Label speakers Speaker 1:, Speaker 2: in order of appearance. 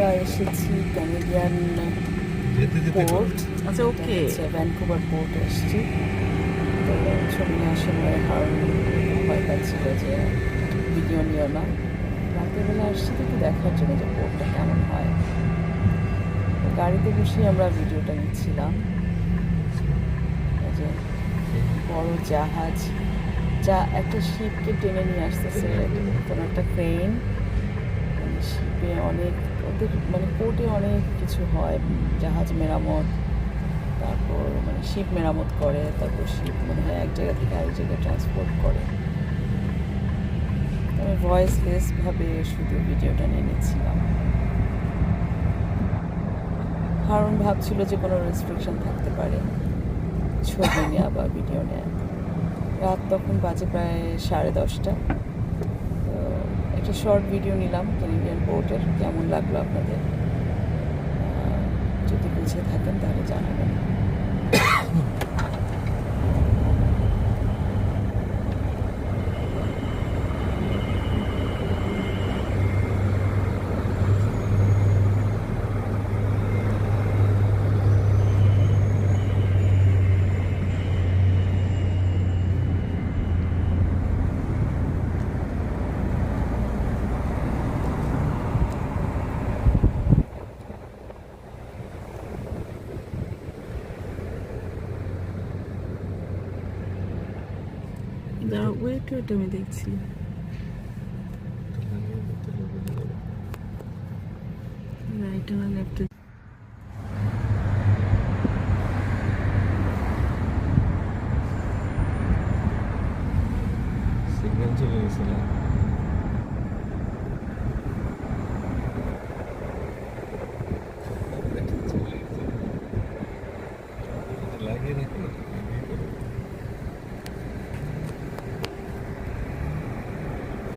Speaker 1: আমরা এসেছি Canadian port.
Speaker 2: আচ্ছা, ওকে।
Speaker 1: ভ্যানকুভার পোর্ট এসেছি। তো ছবি নেওয়ার সময় ভয় পাচ্ছিল যে ভিডিও নিও না। রাতের বেলা আসছি থেকে দেখার জন্য যে পোর্টটা কেমন হয়। গাড়িতে বসেই আমরা ভিডিওটা নিচ্ছিলাম। যে বড় জাহাজ যা একটা শিপকে টেনে নিয়ে আসতেছে, কোনো একটা ক্রেন। শিপে অনেক ওদের পোর্টে অনেক কিছু হয়, জাহাজ মেরামত, তারপর শিপ মেরামত করে, তারপর শিপ এক জায়গা থেকে আরেক জায়গায় ট্রান্সপোর্ট করে। আমি ভয়েসলেসভাবে শুধু ভিডিওটা নিয়ে নিচ্ছিলাম। হারুন ভাবছিল যে কোনো রেস্ট্রিকশন থাকতে পারে ছবি নেওয়া বা ভিডিও নেওয়া। রাত তখন বাজে প্রায় 10:30। তো একটা শর্ট ভিডিও নিলাম ক্যানাডিয়ান পোর্টের। কেমন লাগলো আপনাদের? যদি বুঝে থাকেন তাহলে জানাবেন। ওয়েট আমি দেখছি। রাইট না লেফট?
Speaker 3: সিগন্যাল চলে গেছে না?